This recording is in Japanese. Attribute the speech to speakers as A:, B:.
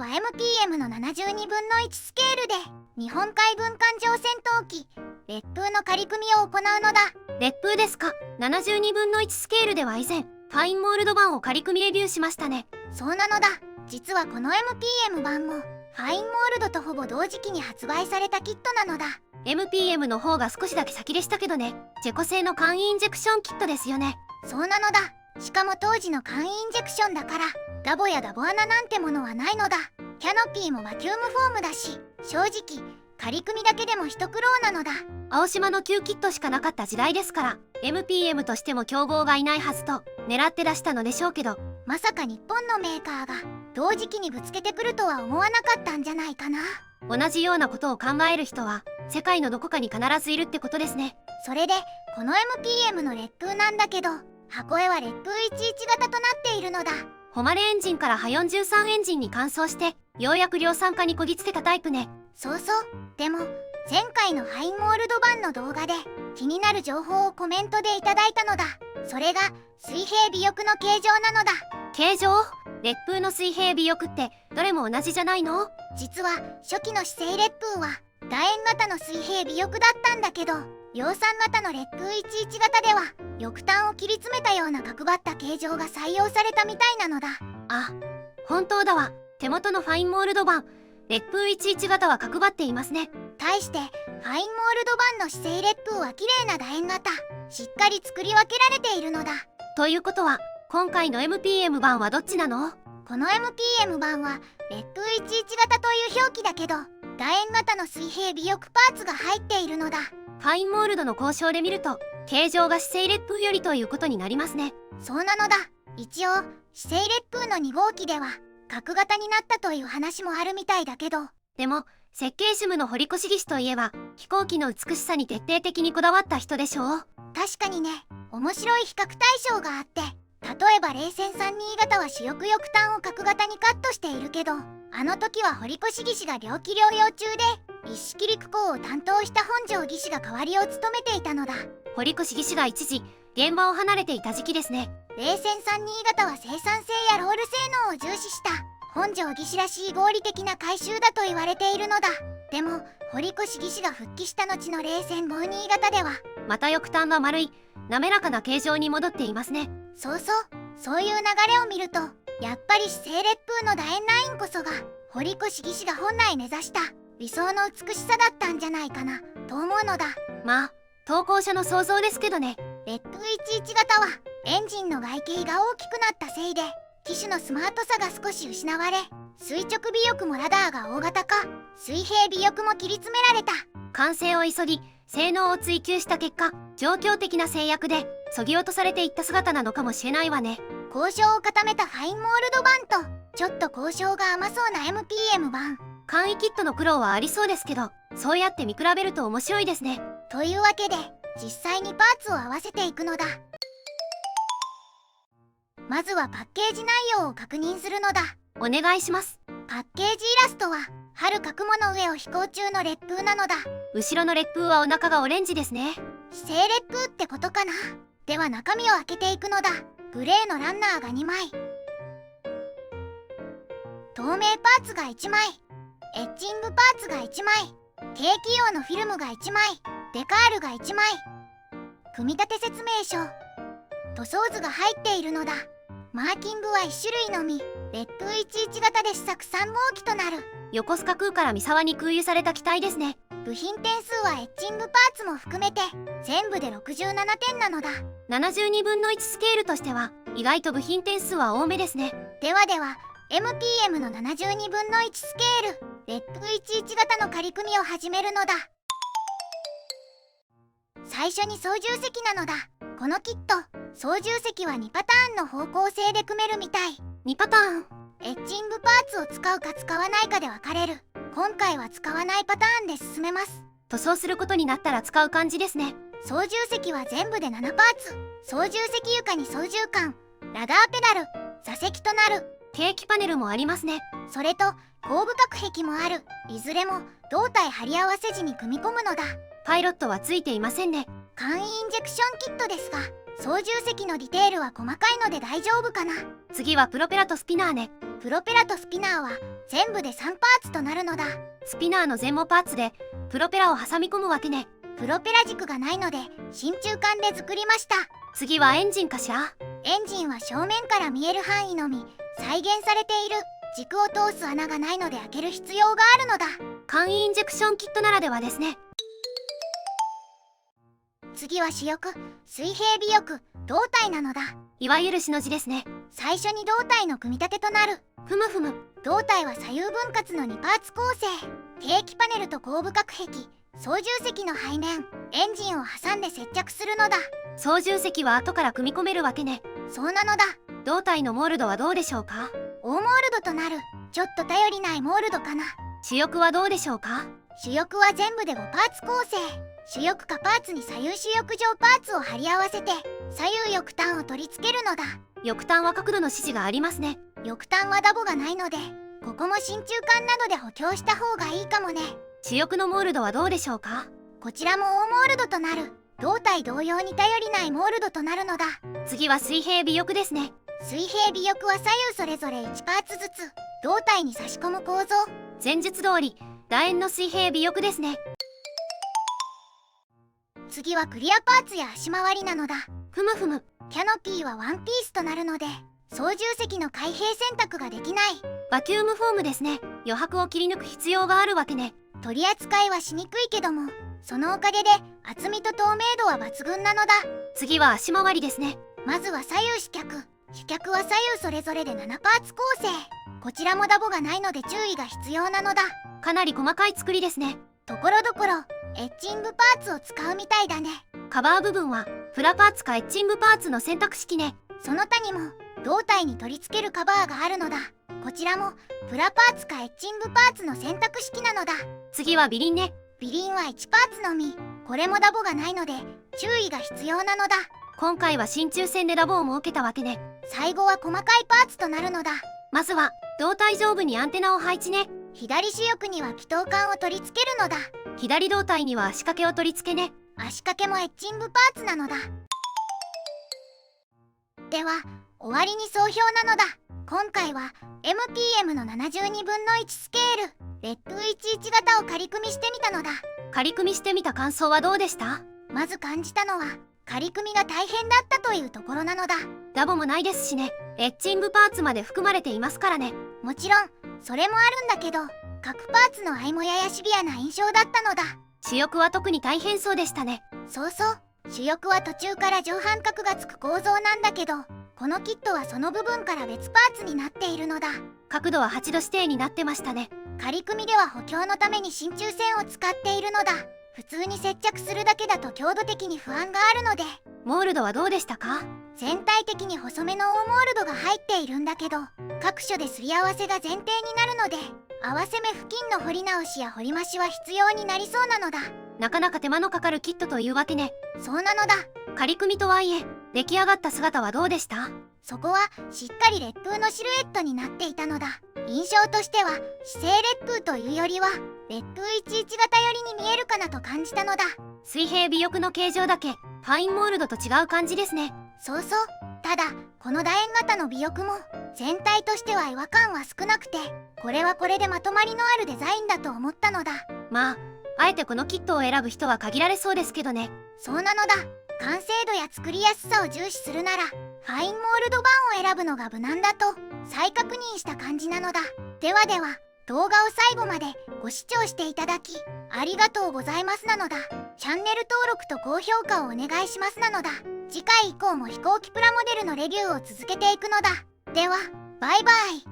A: は MPM の72分の1スケールで日本海軍艦上戦闘機烈風の仮組みを行うのだ。
B: 烈風ですか。72分の1スケールでは以前ファインモールド版を仮組みレビューしましたね。
A: そうなのだ。実はこの MPM 版もファインモールドとほぼ同時期に発売されたキットなのだ。
B: MPM の方が少しだけ先でしたけどね。チェコ製の簡易インジェクションキットですよね。
A: そうなのだ。しかも当時の簡易インジェクションだからダボやダボ穴なんてものはないのだ。キャノピーもバキュームフォームだし、正直仮組みだけでも一苦労なのだ。
B: 青島の旧キットしかなかった時代ですから MPM としても競合がいないはずと狙って出したのでしょうけど、
A: まさか日本のメーカーが同時期にぶつけてくるとは思わなかったんじゃないかな。
B: 同じようなことを考える人は世界のどこかに必ずいるってことですね。
A: それでこの MPM の烈風なんだけど、箱絵は烈風11型となっているのだ。
B: 誉れエンジンからハ43エンジンに換装してようやく量産化にこぎつけたタイプね。
A: そうそう。でも前回のファインモールド版の動画で気になる情報をコメントでいただいたのだ。それが水平尾翼の形状なのだ。
B: 形状？烈風の水平尾翼ってどれも同じじゃないの？
A: 実は初期の姿勢烈風は楕円型の水平尾翼だったんだけど、量産型の烈風11型では翼端を切り詰めたような角張った形状が採用されたみたいなのだ。
B: あ、本当だわ。手元のファインモールド版烈風11型は角張っていますね。
A: 対してファインモールド版の姿勢烈風は綺麗な楕円型、しっかり作り分けられているのだ。
B: ということは今回の MPM 版はどっちなの？
A: この MPM 版は烈風11型という表記だけど楕円型の水平尾翼パーツが入っているのだ。
B: ファインモールドの交渉で見ると形状が姿勢烈風よりということになりますね。
A: そうなのだ。一応姿勢烈風の2号機では角型になったという話もあるみたいだけど、
B: でも設計主務の堀越技師といえば飛行機の美しさに徹底的にこだわった人でしょう。
A: 確かにね、面白い比較対象があって、例えば冷戦32型は主翼翼端を角型にカットしているけど、あの時は堀越技師が猟奇療養中で一式陸港を担当した本庄技師が代わりを務めていたのだ。
B: 堀越技師が一時現場を離れていた時期ですね。
A: 冷戦32型は生産性やロール性能を重視した本庄技師らしい合理的な改修だと言われているのだ。でも堀越技師が復帰した後の冷戦52型では
B: また翼端が丸い滑らかな形状に戻っていますね。
A: そうそう。そういう流れを見るとやっぱり姿勢烈風の楕円ラインこそが堀越技師が本来目指した理想の美しさだったんじゃないかなと思うのだ。
B: まあ投稿者の想像ですけどね。
A: 烈風11型はエンジンの外形が大きくなったせいで機種のスマートさが少し失われ、垂直尾翼もラダーが大型化、水平尾翼も切り詰められた。
B: 完成を急ぎ性能を追求した結果状況的な制約で削ぎ落とされていった姿なのかもしれないわね。
A: 交渉を固めたファインモールド版とちょっと交渉が甘そうな MPM 版。
B: 簡易キットの苦労はありそうですけど、そうやって見比べると面白いですね。
A: というわけで実際にパーツを合わせていくのだ。まずはパッケージ内容を確認するのだ。
B: お願いします。
A: パッケージイラストは春か雲の上を飛行中の烈風なのだ。
B: 後ろの烈風はお腹がオレンジですね。
A: 姿勢烈風ってことかな。では中身を開けていくのだ。グレーのランナーが2枚、透明パーツが1枚、エッチングパーツが1枚、ケーキ用のフィルムが1枚、デカールが1枚、組み立て説明書、塗装図が入っているのだ。マーキングは1種類のみ。烈風11型で試作3号機となる。
B: 横須賀空から三沢に空輸された機体ですね。
A: 部品点数はエッチングパーツも含めて全部で67点なのだ。
B: 72分の1スケールとしては意外と部品点数は多めですね。
A: では MPM の72分の1スケール烈風11型の仮組みを始めるのだ。最初に操縦席なのだ。このキット操縦席は2パターンの方向性で組めるみたい。
B: 2パターン。
A: エッチングパーツを使うか使わないかで分かれる。今回は使わないパターンで進めます。
B: 塗装することになったら使う感じですね。
A: 操縦席は全部で7パーツ。操縦席床に操縦桿、ラダーペダル、座席となる。
B: ケーキパネルもありますね。
A: それと後部隔壁もある。いずれも胴体貼り合わせ時に組み込むのだ。
B: パイロットはついていませんね。
A: 簡易インジェクションキットですが操縦席のディテールは細かいので大丈夫かな。
B: 次はプロペラとスピナーね。
A: プロペラとスピナーは全部で3パーツとなるのだ。
B: スピナーの前後パーツでプロペラを挟み込むわけね。
A: プロペラ軸がないので真鍮管で作りました。
B: 次はエンジンかしら。
A: エンジンは正面から見える範囲のみ再現されている。軸を通す穴がないので開ける必要があるのだ。
B: 簡易インジェクションキットならではですね。
A: 次は主翼、水平尾翼、胴体なのだ。
B: いわゆるしの字ですね。
A: 最初に胴体の組み立てとなる。
B: ふむふむ。
A: 胴体は左右分割の2パーツ構成。定期パネルと後部隔壁、操縦席の背面、エンジンを挟んで接着するのだ。
B: 操縦席は後から組み込めるわけね。
A: そうなのだ。
B: 胴体のモールドはどうでしょうか。
A: 大モールドとなる。ちょっと頼りないモールドかな。
B: 主翼はどうでしょうか。
A: 主翼は全部で5パーツ構成。主翼下パーツに左右主翼上パーツを貼り合わせて左右翼端を取り付けるのだ。
B: 翼端は角度の指示がありますね。
A: 翼端はダボがないのでここも真鍮管などで補強した方がいいかもね。
B: 主翼のモールドはどうでしょうか。
A: こちらも大モールドとなる。胴体同様に頼りないモールドとなるのだ。
B: 次は水平尾翼ですね。
A: 水平尾翼は左右それぞれ1パーツずつ胴体に差し込む構造。
B: 前述通り楕円の水平尾翼ですね。
A: 次はクリアパーツや足回りなのだ。
B: ふむふむ。
A: キャノピーはワンピースとなるので操縦席の開閉選択ができない。
B: バキュームフォームですね。余白を切り抜く必要があるわけね。
A: 取り扱いはしにくいけどもそのおかげで厚みと透明度は抜群なのだ。
B: 次は足回りですね。
A: まずは左右主脚。主脚は左右それぞれで7パーツ構成。こちらもダボがないので注意が必要なのだ。
B: かなり細かい作りですね。
A: ところどころエッチングパーツを使うみたいだね。
B: カバー部分はプラパーツかエッチングパーツの選択式ね。
A: その他にも胴体に取り付けるカバーがあるのだ。こちらもプラパーツかエッチングパーツの選択式なのだ。
B: 次は尾輪ね。
A: 尾輪は1パーツのみ。これもダボがないので注意が必要なのだ。
B: 今回は真鍮線でダボを設けたわけね。
A: 最後は細かいパーツとなるのだ。
B: まずは胴体上部にアンテナを配置ね。
A: 左主翼には気筒管を取り付けるのだ。
B: 左胴体には足掛けを取り付けね。
A: 足掛けもエッチングパーツなのだ。では終わりに総評なのだ。今回は MPM の72分の1スケールレッド11型を仮組みしてみたのだ。
B: 仮組みしてみた感想はどうでした？
A: まず感じたのは仮組みが大変だったというところなのだ。
B: ダボもないですしね。エッチングパーツまで含まれていますからね。
A: もちろんそれもあるんだけど各パーツの合いもややシビアな印象だったのだ。
B: 主翼は特に大変そうでしたね。
A: そうそう。主翼は途中から上半角がつく構造なんだけどこのキットはその部分から別パーツになっているのだ。
B: 角度は8度指定になってましたね。
A: 仮組みでは補強のために真鍮線を使っているのだ。普通に接着するだけだと強度的に不安があるので。
B: モールドはどうでしたか？
A: 全体的に細めの大モールドが入っているんだけど各所ですり合わせが前提になるので合わせ目付近の彫り直しや彫り増しは必要になりそうなのだ。
B: なかなか手間のかかるキットというわけね。
A: そうなのだ。
B: 仮組みとはいえ出来上がった姿はどうでした？
A: そこはしっかり烈風のシルエットになっていたのだ。印象としては姿勢烈風というよりは烈風11型寄りに見えるかなと感じたのだ。
B: 水平尾翼の形状だけファインモールドと違う感じですね。
A: そうそう。ただこの楕円型の尾翼も全体としては違和感は少なくてこれはこれでまとまりのあるデザインだと思ったのだ。
B: まああえてこのキットを選ぶ人は限られそうですけどね。
A: そうなのだ。完成度や作りやすさを重視するならファインモールド版を選ぶのが無難だと再確認した感じなのだ。ではでは動画を最後までご視聴していただきありがとうございますなのだ。チャンネル登録と高評価をお願いしますなのだ。次回以降も飛行機プラモデルのレビューを続けていくのだ。ではバイバイ。